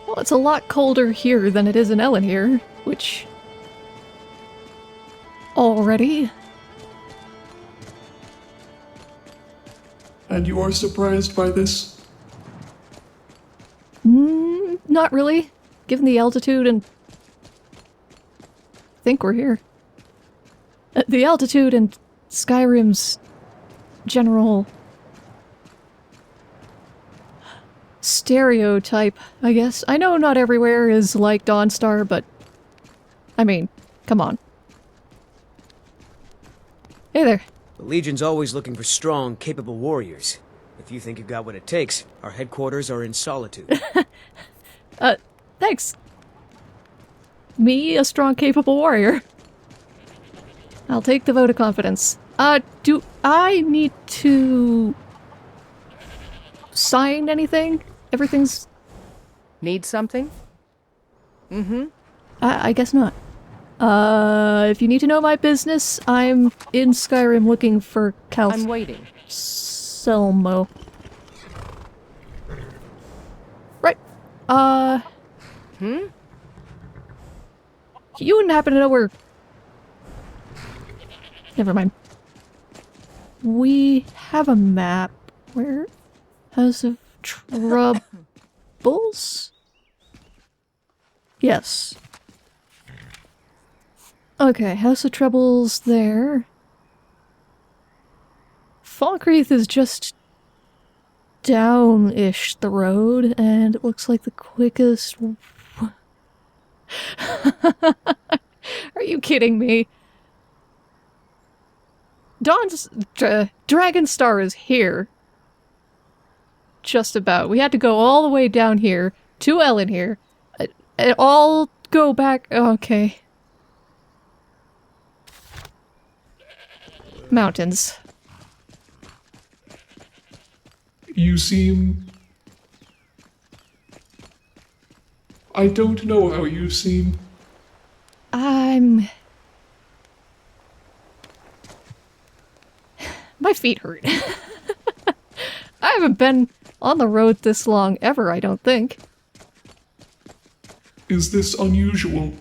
Well, it's a lot colder here than it is in Ellenhere, which... already... And you are surprised by this? Not really. Given the altitude and... I think we're here. The altitude and Skyrim's general... stereotype, I guess. I know not everywhere is like Dawnstar, but... I mean, come on. Hey there. The Legion's always looking for strong, capable warriors. If you think you've got what it takes, our headquarters are in Solitude. Thanks. Me, a strong, capable warrior. I'll take the vote of confidence. Do I need to... sign anything? Everything's... Need something? Mm-hmm. I guess not. If you need to know my business, I'm in Skyrim looking for I'm waiting. Selmo. Right. You wouldn't happen to know where... Never mind. We have a map. Where? House of Troubles? Yes. Okay, House of Troubles there. Falkreath is just down-ish the road, and it looks like the quickest... Are you kidding me? Dragonstar is here. Just about. We had to go all the way down here to Ellenhere. And all go back... Okay. Mountains. You seem... I don't know how you seem. My feet hurt. I haven't been on the road this long ever, I don't think. Is this unusual?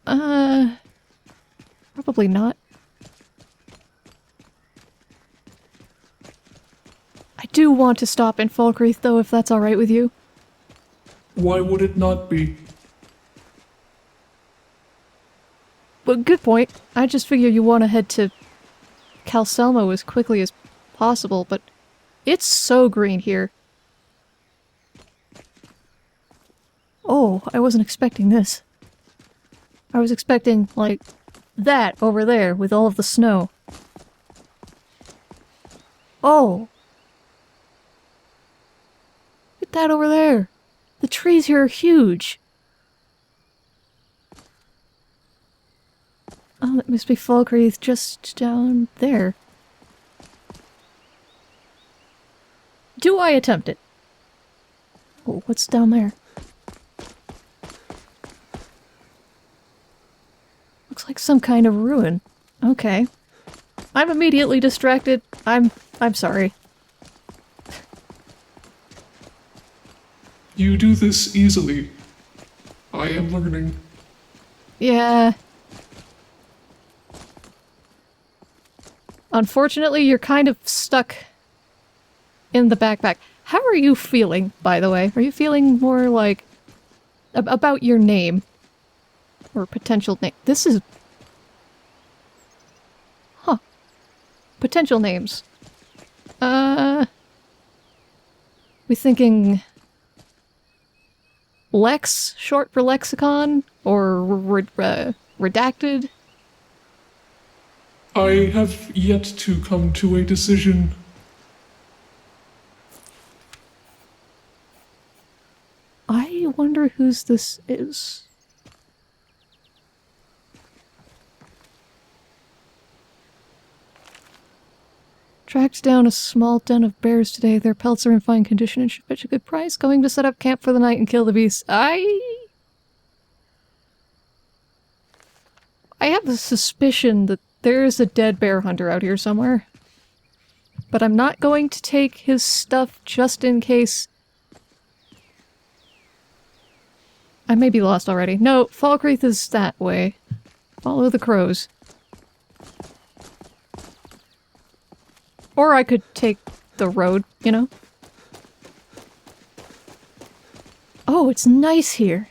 Probably not. I do want to stop in Falkreath, though, if that's alright with you. Why would it not be? But good point. I just figure you want to head to Calselmo as quickly as possible, but it's so green here. Oh, I wasn't expecting this. I was expecting, like, that over there with all of the snow. Oh! Look at that over there! The trees here are huge! Oh, it must be Falkreath just down there. Do I attempt it? Oh, what's down there? Looks like some kind of ruin. Okay. I'm immediately distracted. I'm sorry. You do this easily. I am learning. Yeah. Unfortunately, you're kind of stuck in the backpack. How are you feeling, by the way? Are you feeling more like... about your name? Or potential name? This is... Huh. Potential names. We thinking... Lex, short for lexicon? Or redacted? I have yet to come to a decision. I wonder whose this is. Tracked down a small den of bears today. Their pelts are in fine condition and should fetch a good price. Going to set up camp for the night and kill the beasts. I have a suspicion that there's a dead bear hunter out here somewhere. But I'm not going to take his stuff just in case I may be lost already. No, Falkreath is that way. Follow the crows. Or I could take the road, you know? Oh, it's nice here.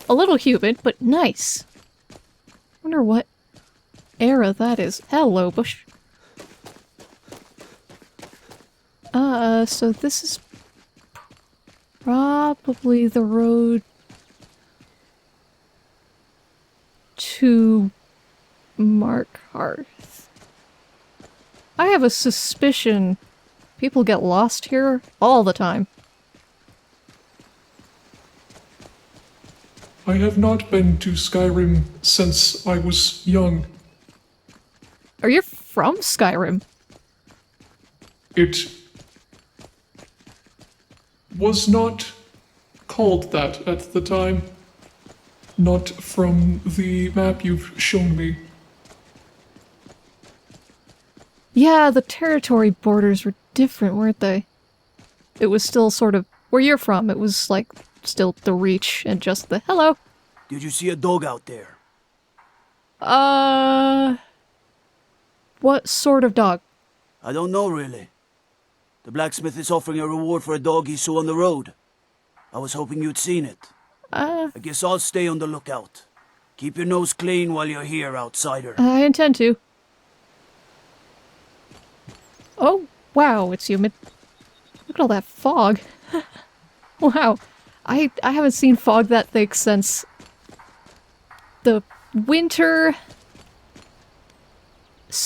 A little humid, but nice. Wonder what era that is. Hello, bush. So this is probably the road to Markhearth. I have a suspicion people get lost here all the time. I have not been to Skyrim since I was young. Are you from Skyrim? It was not called that at the time. Not from the map you've shown me. Yeah, the territory borders were different, weren't they? It was still sort of where you're from. It was like still the Reach and just the hello. Did you see a dog out there? What sort of dog? I don't know, really. The blacksmith is offering a reward for a dog he saw on the road. I was hoping you'd seen it. I guess I'll stay on the lookout. Keep your nose clean while you're here, outsider. I intend to. Oh, wow, it's humid. Look at all that fog. Wow. I haven't seen fog that thick since the winter.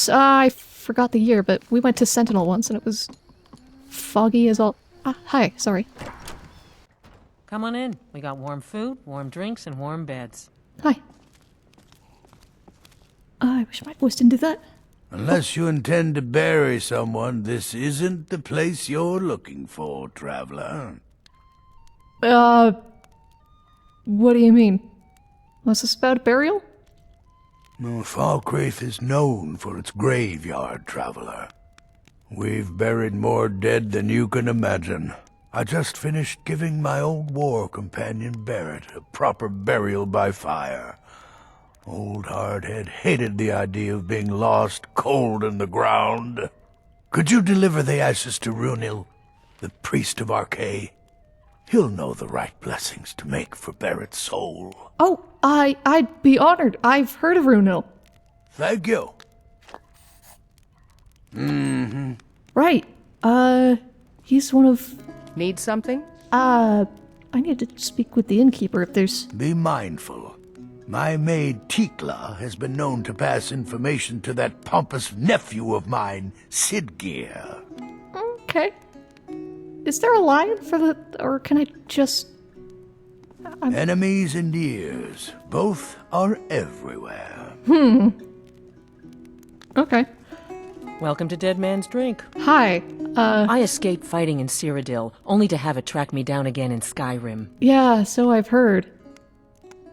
I forgot the year, but we went to Sentinel once and it was foggy as all. Ah, hi, sorry. Come on in. We got warm food, warm drinks, and warm beds. Hi. I wish my voice didn't do that. Unless you intend to bury someone, this isn't the place you're looking for, traveler. What do you mean? Was this about a burial? No, Falkreath is known for its graveyard, traveler. We've buried more dead than you can imagine. I just finished giving my old war companion Barrett a proper burial by fire. Old Hardhead hated the idea of being lost cold in the ground. Could you deliver the ashes to Runil, the priest of Archay? He'll know the right blessings to make for Barrett's soul. Oh, I'd be honored. I've heard of Runil. Thank you. Right. He's one of... Need something? I need to speak with the innkeeper if there's... Be mindful. My maid Tikla has been known to pass information to that pompous nephew of mine, Sidgeir. Okay. Is there a line for the... or can I just... Enemies and ears, both are everywhere. Okay. Welcome to Dead Man's Drink. Hi. I escaped fighting in Cyrodiil, only to have it track me down again in Skyrim. Yeah, so I've heard.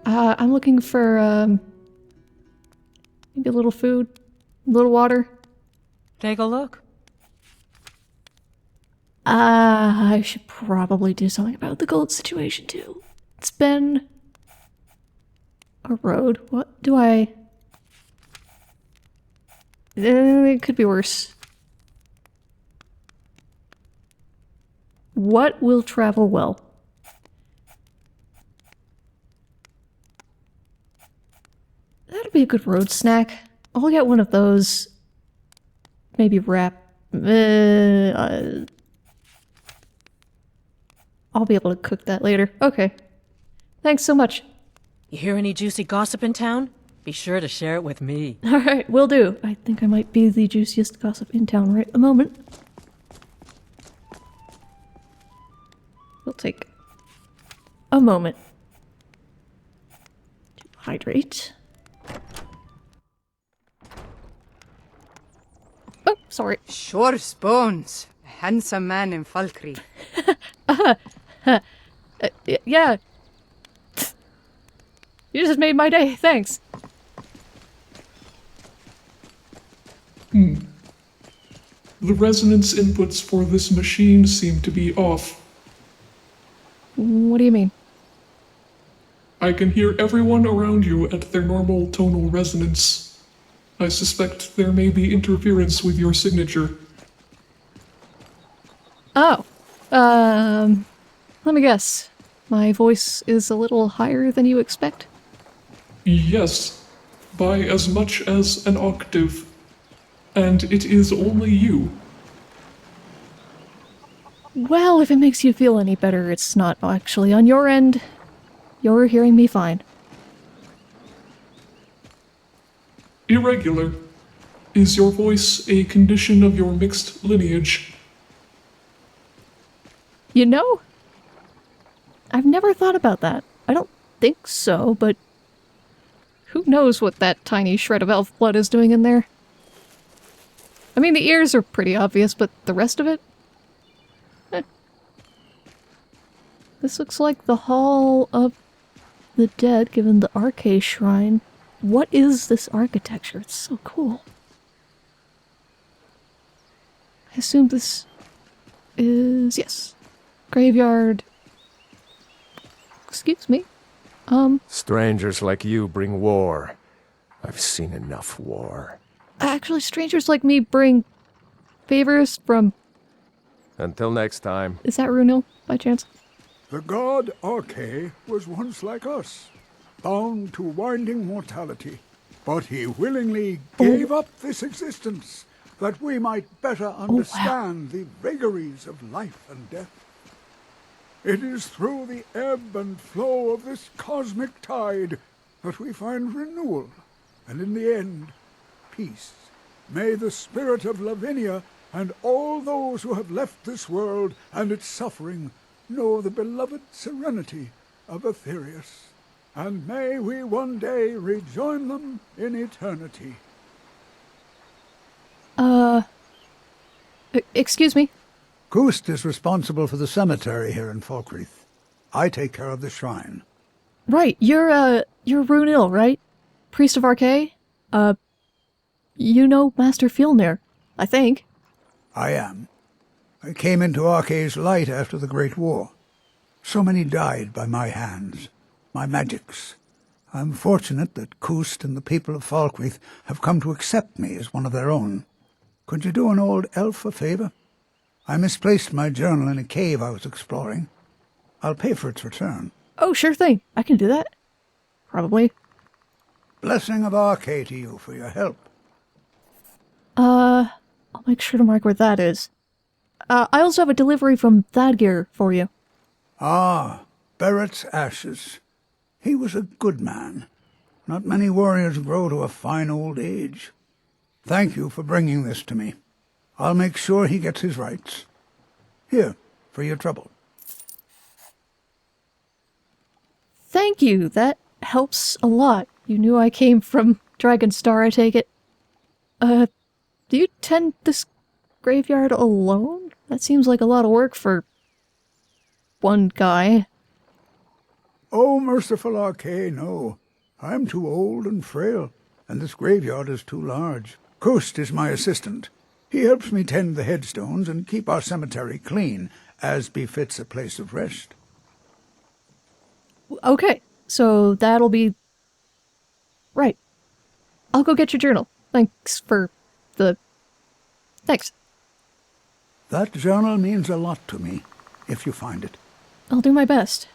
I'm looking for, maybe a little food, a little water. Take a look. I should probably do something about the gold situation, too. It's been... a road. What do I... It could be worse. What will travel well? That'll be a good road snack. I'll get one of those. Maybe wrap. I'll be able to cook that later. Okay. Thanks so much. You hear any juicy gossip in town? Be sure to share it with me. Alright, will do. I think I might be the juiciest gossip in town right at the moment. We'll take a moment to hydrate. Oh, sorry. Sure bones. A handsome man in Falkreath. Yeah. You just made my day, thanks. The resonance inputs for this machine seem to be off. What do you mean? I can hear everyone around you at their normal tonal resonance. I suspect there may be interference with your signature. Oh. Let me guess. My voice is a little higher than you expect? Yes, by as much as an octave. And it is only you. Well, if it makes you feel any better, it's not actually on your end. You're hearing me fine. Irregular. Is your voice a condition of your mixed lineage? You know? I've never thought about that. I don't think so, but who knows what that tiny shred of elf blood is doing in there? I mean, the ears are pretty obvious, but the rest of it? Eh. This looks like the Hall of the Dead, given the Arcane Shrine. What is this architecture? It's so cool. I assume this is... yes. Graveyard. Excuse me. Strangers like you bring war. I've seen enough war. Actually, strangers like me bring favors from... Until next time. Is that Runil, by chance? The god Arche was once like us, bound to winding mortality. But he willingly gave up this existence, that we might better understand the vagaries of life and death. It is through the ebb and flow of this cosmic tide that we find renewal, and in the end, peace. May the spirit of Lavinia and all those who have left this world and its suffering know the beloved serenity of Aetherius, and may we one day rejoin them in eternity. Excuse me? Kust is responsible for the cemetery here in Falkreath. I take care of the shrine. Right, you're Runil, right? Priest of Arche? You know Master Fjolnir, I think. I am. I came into Arche's light after the Great War. So many died by my hands, my magics. I'm fortunate that Kust and the people of Falkreath have come to accept me as one of their own. Could you do an old elf a favor? I misplaced my journal in a cave I was exploring. I'll pay for its return. Oh, sure thing. I can do that. Probably. Blessing of Arche to you for your help. I'll make sure to mark where that is. I also have a delivery from Thadgir for you. Ah, Barrett's ashes. He was a good man. Not many warriors grow to a fine old age. Thank you for bringing this to me. I'll make sure he gets his rights. Here, for your trouble. Thank you. That helps a lot. You knew I came from Dragonstar, I take it. Do you tend this graveyard alone? That seems like a lot of work for one guy. Oh, merciful Arche, no. I'm too old and frail, and this graveyard is too large. Kust is my assistant. He helps me tend the headstones and keep our cemetery clean, as befits a place of rest. Okay, so that'll be... right. I'll go get your journal. Thanks for the... Thanks. That journal means a lot to me, if you find it. I'll do my best.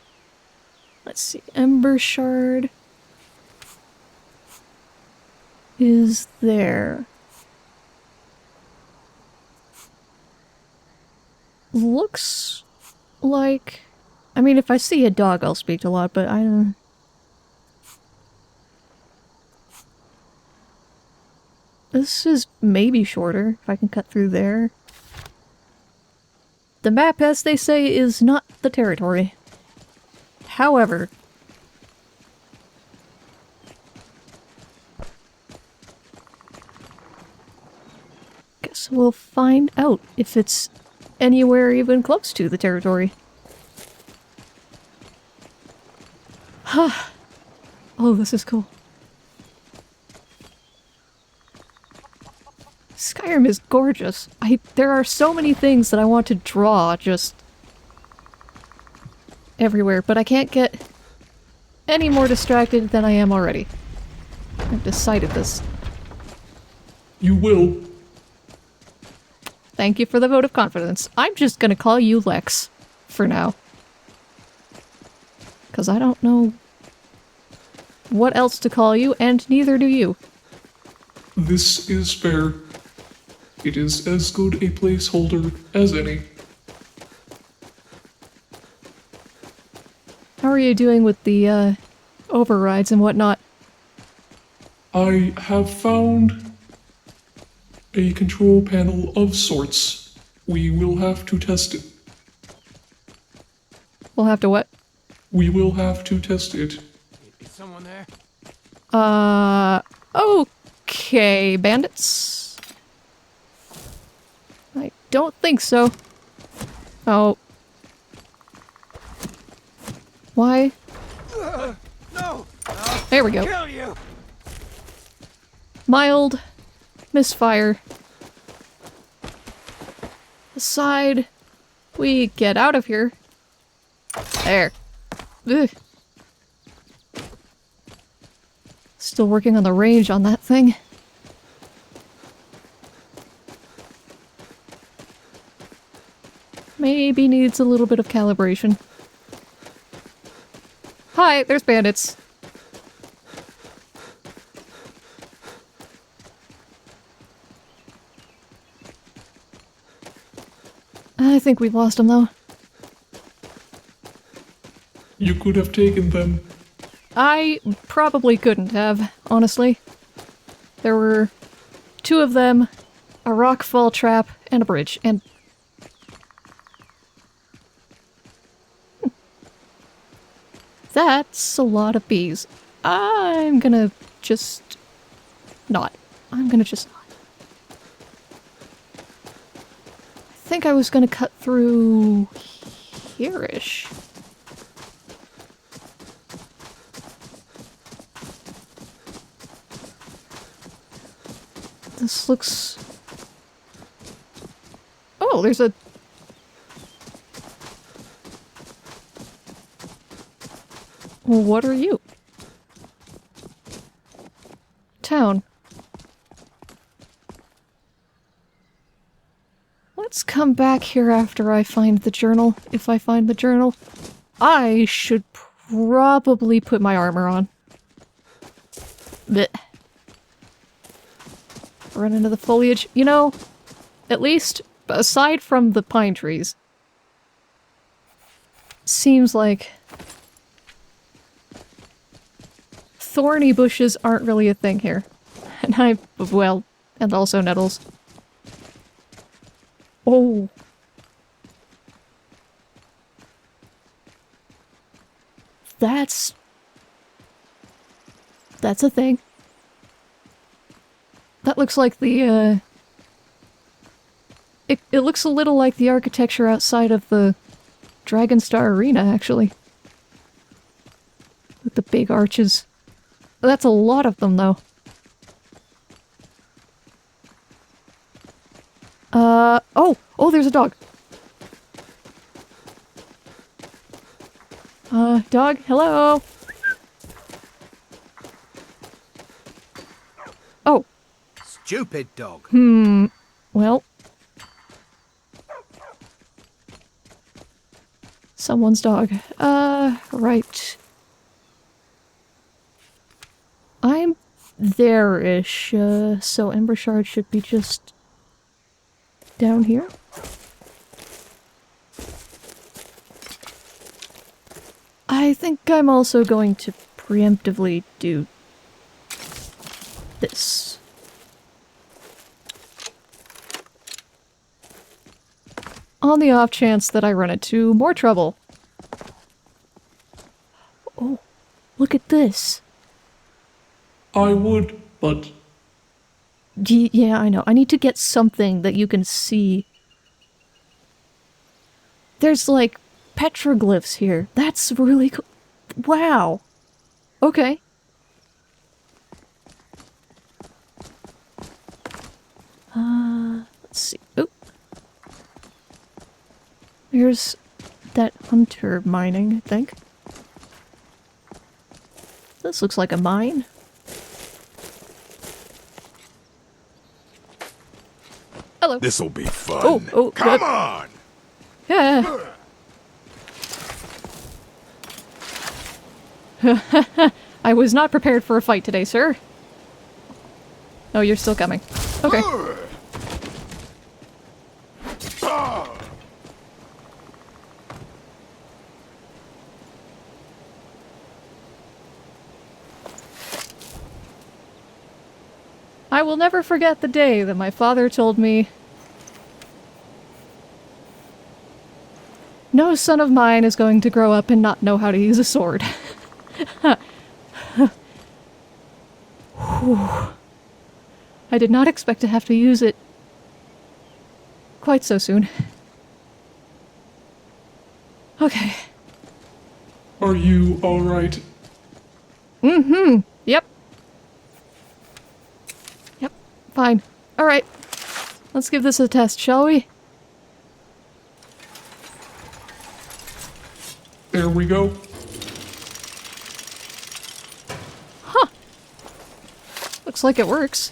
Let's see. Ember Shard is there. Looks like... I mean, if I see a dog, I'll speak a lot, but I don't... This is maybe shorter, if I can cut through there. The map, as they say, is not the territory. However... guess we'll find out if it's anywhere even close to the territory. Oh, this is cool. Skyrim is gorgeous. There are so many things that I want to draw just everywhere, but I can't get any more distracted than I am already. I've decided this. You will. Thank you for the vote of confidence. I'm just gonna call you Lex. For now. Because I don't know what else to call you, and neither do you. This is fair. It is as good a placeholder as any. How are you doing with the, overrides and whatnot? I have found a control panel of sorts. We will have to test it. We'll have to what? We will have to test it. Is someone there? Okay, bandits. I don't think so. Oh. Why? No! There we go. Kill you! Mild misfire. Aside, we get out of here. There. Ugh. Still working on the range on that thing. Maybe needs a little bit of calibration. Hi, there's bandits. I think we've lost them though. You could have taken them. I probably couldn't have, honestly. There were 2 of them, a rockfall trap, and a bridge, and... That's a lot of bees. I'm gonna just... not. I'm gonna just not. I think I was gonna cut through... here-ish. This looks... Oh, there's a... Well, what are you? Town. Let's come back here after I find the journal, if I find the journal. I should probably put my armor on. Blech. Run into the foliage. You know, at least, aside from the pine trees, seems like thorny bushes aren't really a thing here. And well, and also nettles. Oh. That's a thing. That looks like the, It looks a little like the architecture outside of the Dragonstar Arena, actually. With the big arches. That's a lot of them, though. Oh, there's a dog. Dog, hello? Oh. Stupid dog. Well. Someone's dog. Right. I'm there-ish, so Ember Shard should be just down here. I think I'm also going to preemptively do this. On the off chance that I run into more trouble. Oh, look at this. I would, but... Yeah, I know. I need to get something that you can see. There's, like, petroglyphs here. That's really cool. Wow. Okay. Let's see. Oop. There's that hunter mining, I think. This looks like a mine. Hello. This'll be fun. Oh, Come on! Yeah. I was not prepared for a fight today, sir. Oh, you're still coming. Okay. I will never forget the day that my father told me, "No son of mine is going to grow up and not know how to use a sword." I did not expect to have to use it quite so soon. Okay. Are you alright? Mm-hmm. Yep. Yep. Fine. Alright. Let's give this a test, shall we? There we go. Huh. Looks like it works.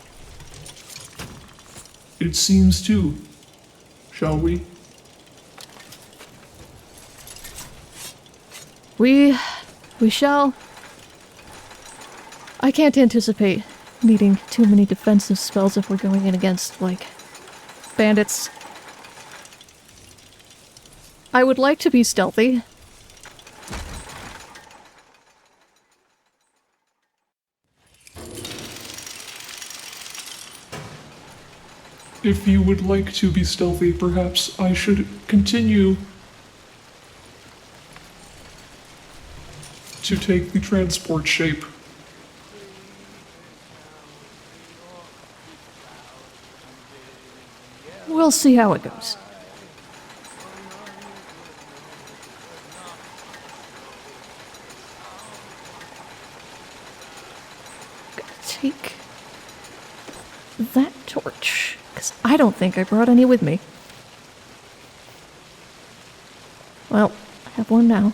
It seems to. Shall we? We shall. I can't anticipate needing too many defensive spells if we're going in against, like, bandits. I would like to be stealthy. If you would like to be stealthy, perhaps I should continue to take the transport shape. We'll see how it goes. Gotta take that torch, because I don't think I brought any with me. Well, I have one now.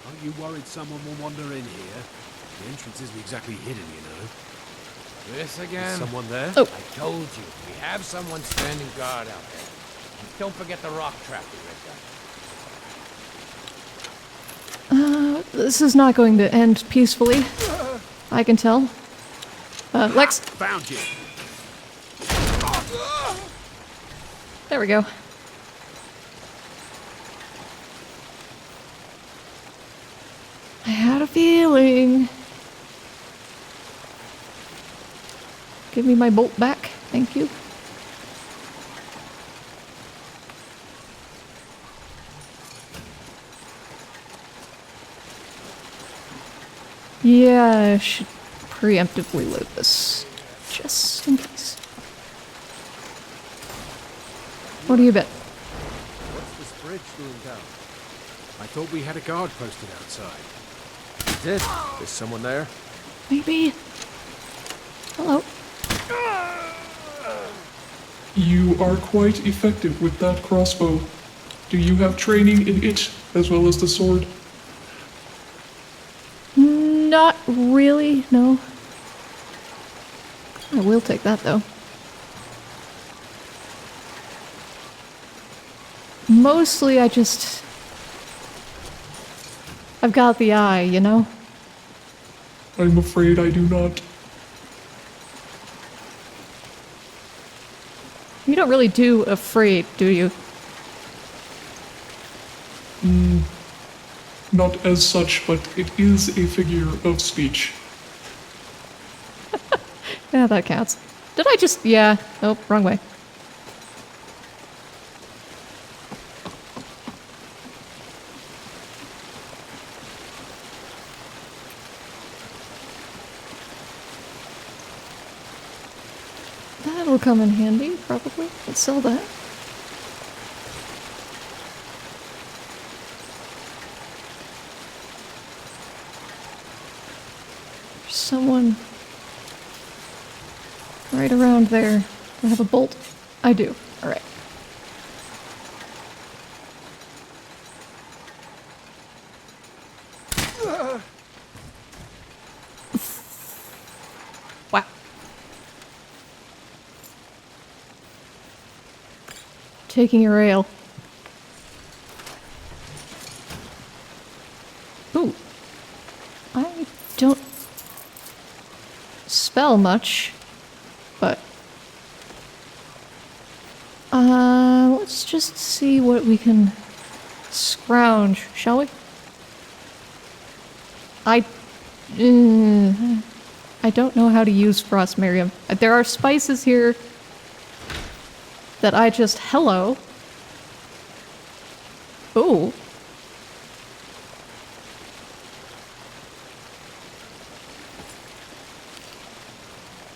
Aren't you worried someone will wander in here? The entrance isn't exactly hidden, you know. This again? Is someone there? Oh. I told you, we have someone standing guard out there. And don't forget the rock trap we rigged up. This is not going to end peacefully. I can tell. Lex. Found you. There we go. I had a feeling. Give me my bolt back. Thank you. Yeah, I should preemptively load this. Just in case. What do you bet? What's this bridge doing down? I thought we had a guard posted outside. You did? There's someone there? Maybe. Hello. You are quite effective with that crossbow. Do you have training in it as well as the sword? Not really, no. I will take that, though. Mostly, I've got the eye, you know? I'm afraid I do not. You don't really do afraid, do you? Not as such, but it is a figure of speech. Yeah, that counts. Did I just... yeah. Oh, wrong way. That'll come in handy, probably. Let's sell that. There's someone right around there. Do I have a bolt? I do. Alright. taking your ale. Ooh. I don't spell much, but let's just see what we can scrounge, shall we? I don't know how to use Frost Miriam. There are spices here that I just hello. Ooh.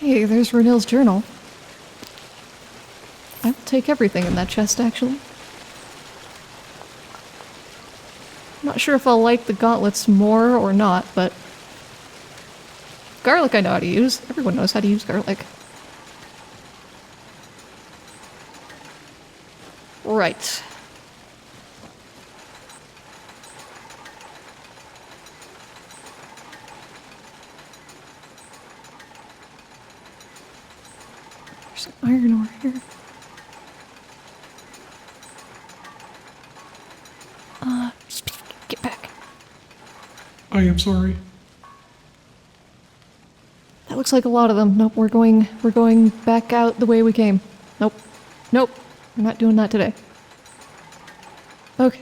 Hey, there's Renil's journal. I will take everything in that chest, actually. I'm not sure if I'll like the gauntlets more or not, but... Garlic I know how to use. Everyone knows how to use garlic. Right. There's some iron ore here. Get back. I am sorry. That looks like a lot of them. Nope, we're going back out the way we came. Nope. Nope. We're not doing that today. Okay.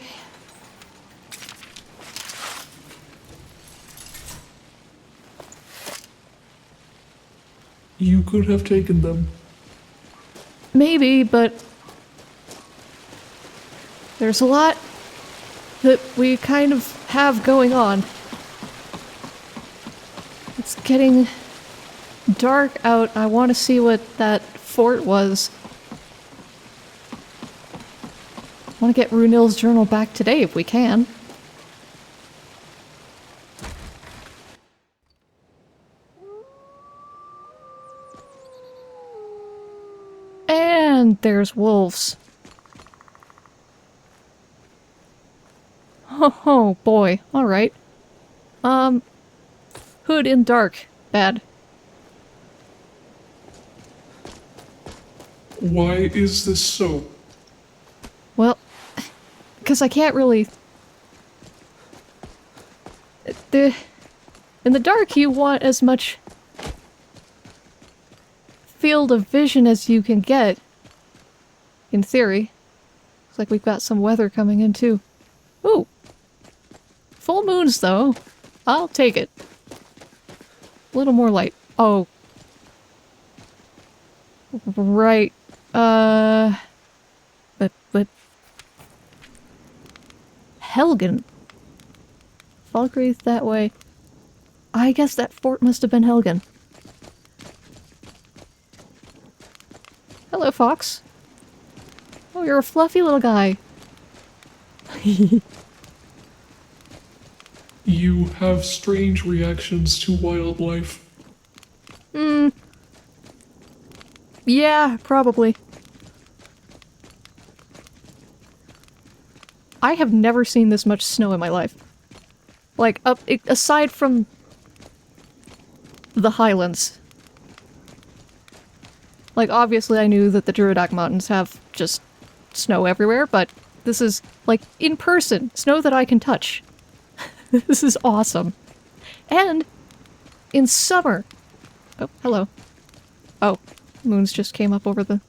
You could have taken them. Maybe, but there's a lot that we kind of have going on. It's getting dark out. I want to see what that fort was. I want to get Runil's journal back today if we can. And there's wolves. Oh boy, alright. Hood in dark. Bad. Why is this so? Well, because I can't really... In the dark you want as much field of vision as you can get. In theory. Looks like we've got some weather coming in too. Ooh! Full moons though. I'll take it. A little more light. Oh. Right. But... Helgen. Falkreath that way. I guess that fort must have been Helgen. Hello, Fox. Oh, you're a fluffy little guy. You have strange reactions to wildlife. Yeah, probably. I have never seen this much snow in my life. Like, aside from the Highlands. Like, obviously I knew that the Druidak Mountains have just snow everywhere, but this is, like, in person, snow that I can touch. This is awesome. And in summer. Oh, hello. Oh, moons just came up over the...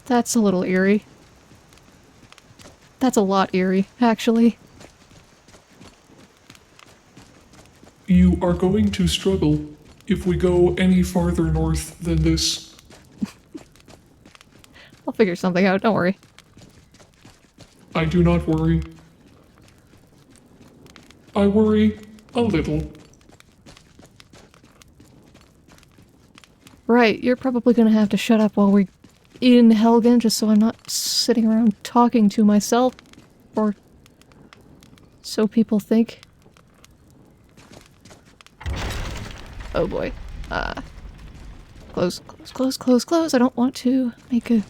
That's a little eerie. That's a lot eerie, actually. You are going to struggle if we go any farther north than this. I'll figure something out, don't worry. I do not worry. I worry a little. Right, you're probably gonna have to shut up while we're in Helgen, just so I'm not sitting around talking to myself. Or so people think. Oh boy. Close, close, close, close, close. I don't want to make a...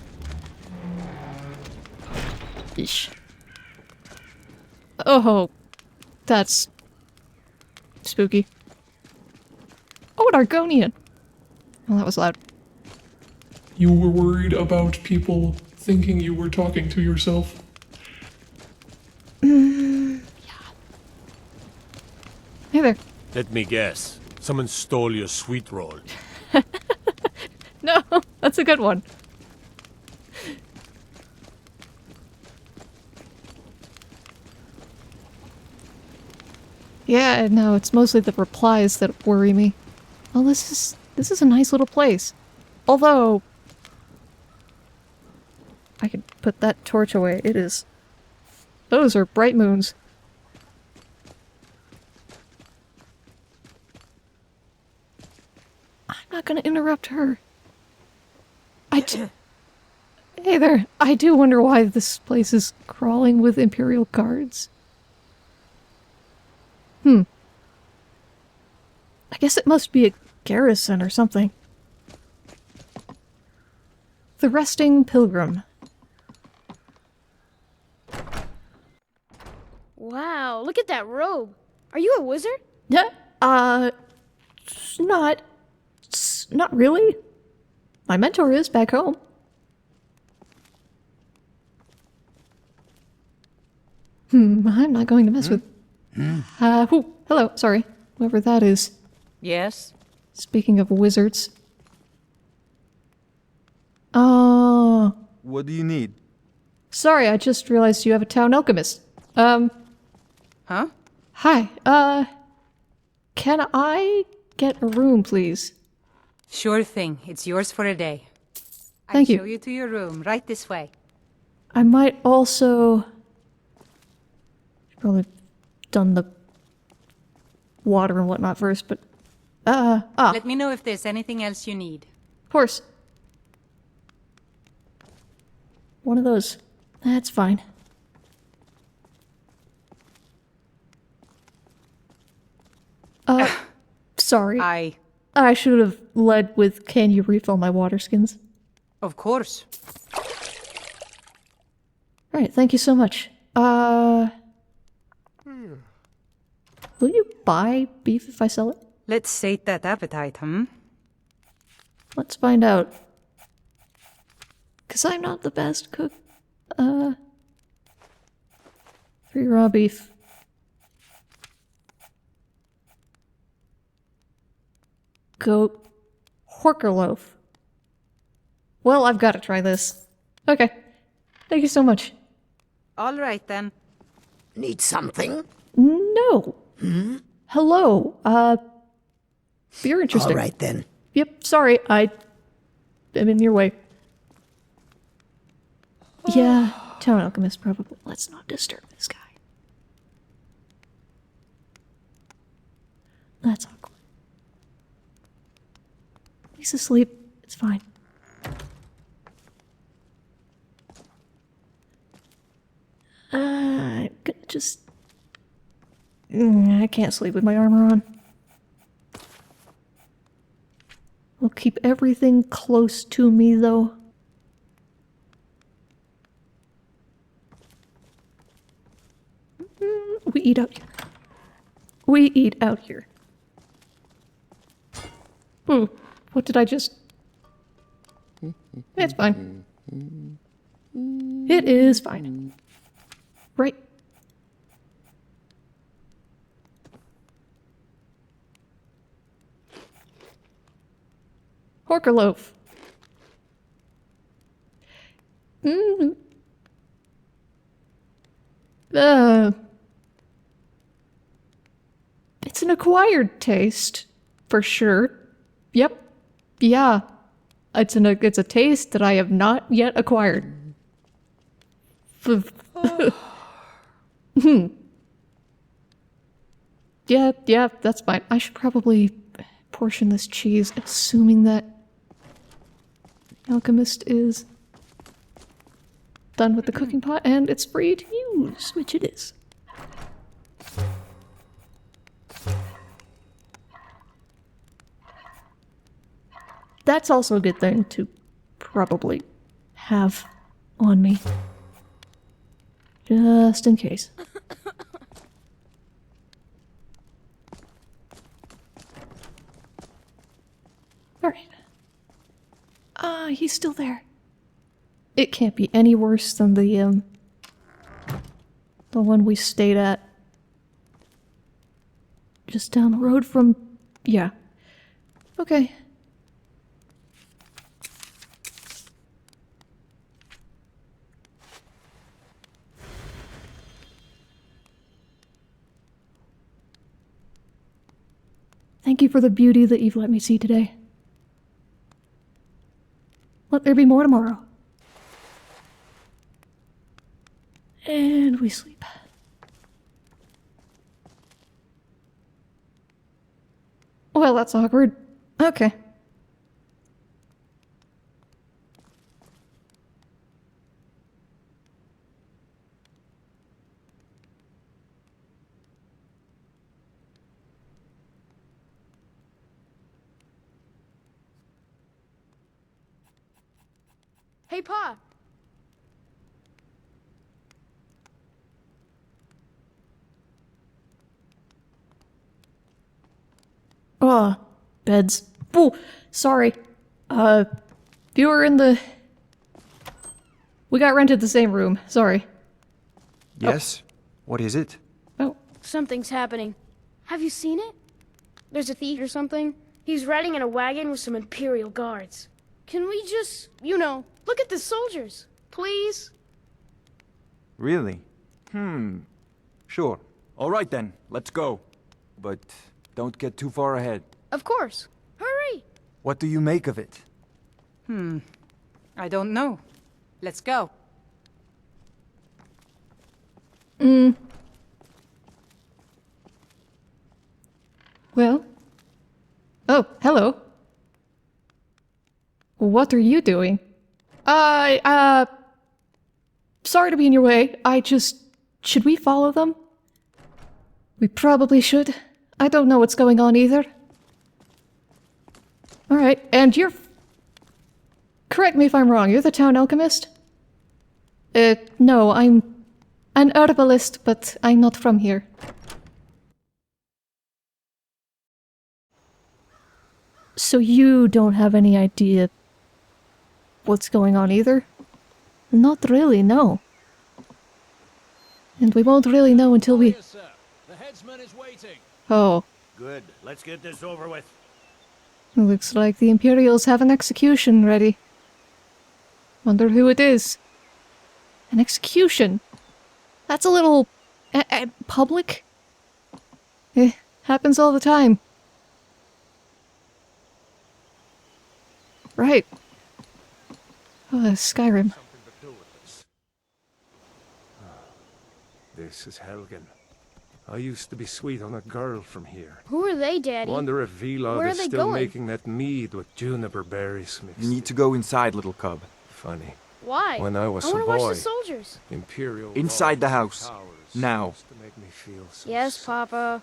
Eesh. Oh, that's spooky. Argonian. Well, that was loud. You were worried about people thinking you were talking to yourself? Yeah. Hey there. Let me guess. Someone stole your sweet roll. No, that's a good one. Yeah, no, it's mostly the replies that worry me. Well, this is a nice little place. Although I could put that torch away. It is. Those are bright moons. I'm not gonna interrupt her. Hey there. I do wonder why this place is crawling with Imperial guards. I guess it must be a garrison or something. The Resting Pilgrim. Wow, look at that robe. Are you a wizard? Yeah, not really. My mentor is back home. I'm not going to mess with... hello, sorry. Whoever that is. Yes? Speaking of wizards. Oh. What do you need? Sorry, I just realized you have a town alchemist. Huh? Hi, can I get a room, please? Sure thing. It's yours for a day. Thank I'll you. show you to your room, right this way. I might also... Probably done the water and whatnot first, but... Let me know if there's anything else you need. Of course. One of those. That's fine. Sorry. I should have led with, can you refill my water skins? Of course. Alright, thank you so much. Will you buy beef if I sell it? Let's sate that appetite, Let's find out. 'Cause I'm not the best cook. 3 raw beef. Goat. Horker loaf. Well, I've got to try this. Okay. Thank you so much. All right, then. Need something? No. Hello. You're interesting. All right, then. Yep, sorry. I am in your way. Yeah, town alchemist probably. Let's not disturb this guy. That's awkward. He's asleep. It's fine. I'm gonna just... I can't sleep with my armor on. We'll keep everything close to me, though. We eat out here. We eat out here. What did I just... It's fine. It is fine. Right. Horker loaf. It's an acquired taste, for sure. Yep. Yeah. It's a taste that I have not yet acquired. Yeah, that's fine. I should probably portion this cheese, assuming that the alchemist is done with the cooking pot and it's free to use, which it is. That's also a good thing to probably have on me. Just in case. Ah, he's still there. It can't be any worse than the one we stayed at. Just down the road from... yeah. Okay. Thank you for the beauty that you've let me see today. Let there be more tomorrow. And we sleep. Well, that's awkward. Okay. Hey, Pa. Beds. Oh, sorry. You were in the... We got rented the same room. Sorry. Yes? What is it? Oh. Something's happening. Have you seen it? There's a thief or something. He's riding in a wagon with some Imperial guards. Can we just, you know, look at the soldiers, please? Really? Sure. All right then, let's go. But don't get too far ahead. Of course. Hurry! What do you make of it? I don't know. Let's go. Well. Oh, hello. What are you doing? Sorry to be in your way. Should we follow them? We probably should. I don't know what's going on either. Alright, and you're... Correct me if I'm wrong, you're the town alchemist? No, I'm an herbalist, but I'm not from here. So you don't have any idea what's going on either? Not really, no. And we won't really know until we... Yes, sir. The headsman is waiting. Oh. Good. Let's get this over with. Looks like the Imperials have an execution ready. Wonder who it is. An execution? That's a little... public? Happens all the time. Right. Skyrim. This is Helgen. I used to be sweet on a girl from here. Who are they, Daddy? Wonder if Vlod Where are is they still going? making that mead with juniper berries mixed. You need to go inside, little cub. Funny. Why? When I was I a want to boy, watch the soldiers. Imperial Inside the walls house. and towers Now. used to make me feel so Yes, safe. Papa.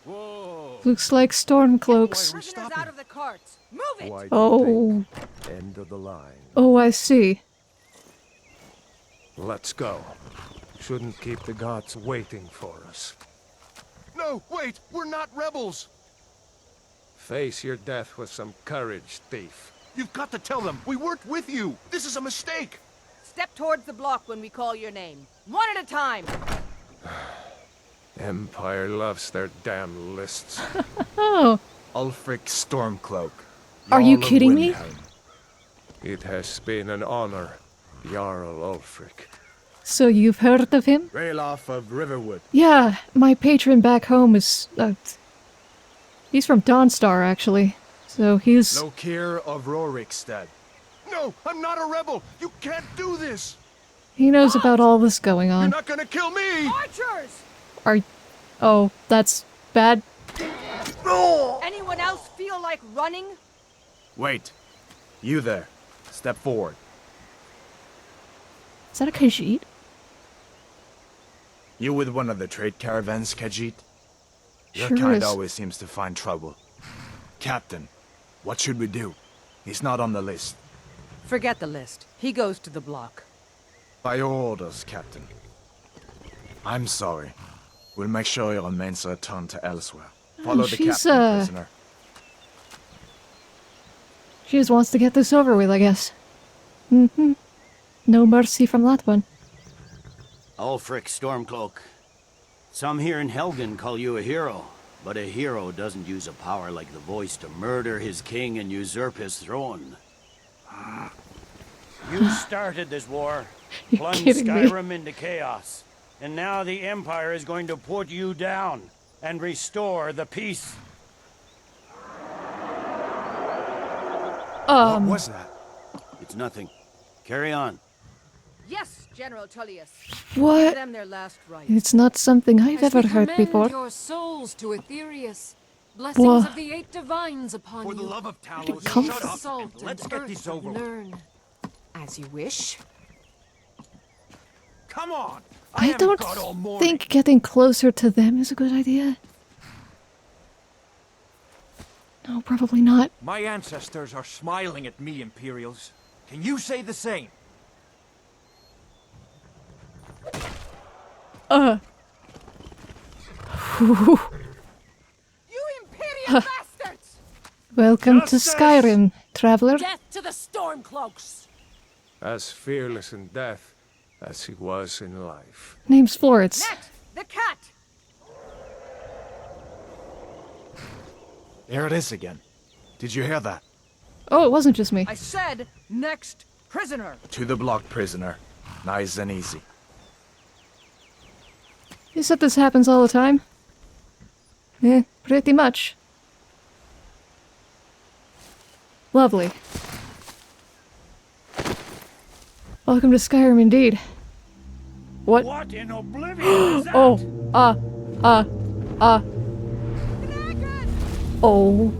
Whoa. Looks like Stormcloaks. Prisoners out of the carts. Move it! Why do you Oh. think? End of the line. Oh, I see. Let's go. Shouldn't keep the gods waiting for us. No, wait! We're not rebels! Face your death with some courage, thief. You've got to tell them! We worked with you! This is a mistake! Step towards the block when we call your name. One at a time. Empire loves their damn lists. Oh. Ulfric Stormcloak. Are you Jarl of kidding me? Windhelm. It has been an honor, Jarl Ulfric. So you've heard of him? Ralof of Riverwood. Yeah, my patron back home is... he's from Dawnstar, actually. So he's... Lokir of Rorikstead. No, I'm not a rebel! You can't do this! He knows about all this going You're on. not gonna kill me! Archers! Oh, that's bad. Anyone else feel like running? Wait. You there. Step forward. Is that a Khajiit? You with one of the trade caravans, Khajiit? Your Sure kind is. always seems to find trouble. Captain, what should we do? He's not on the list. Forget the list. He goes to the block. By your orders, Captain. I'm sorry. We'll make sure your remains are returned to elsewhere. Follow the she's, captain, prisoner. She just wants to get this over with, I guess. Mm-hmm. No mercy from that one. Ulfric Stormcloak. Some here in Helgen call you a hero, but a hero doesn't use a power like the voice to murder his king and usurp his throne. You started this war, plunged Skyrim into chaos, and now the Empire is going to put you down and restore the peace. What was that? It's nothing. Carry on. Yes, General Tullius. What? Give them their last right. It's not something I've ever heard before. Your souls to Aetherius. Blessings of the 8 divines upon you. For the love of Talos, Shut up. Salt Let's and get earth this over with. learn. As you wish. Come on! I don't think getting closer to them is a good idea. No, probably not. My ancestors are smiling at me, Imperials. Can you say the same? You Imperial bastards! Welcome to Skyrim, traveler. Death to the Stormcloaks! As fearless in death as he was in life. Name's Florence. Net, the cat! There it is again. Did you hear that? Oh, it wasn't just me. I said next prisoner. To the block, prisoner. Nice and easy. You said this happens all the time? Pretty much. Lovely. Welcome to Skyrim indeed. What? What in oblivion is that? Oh, oh.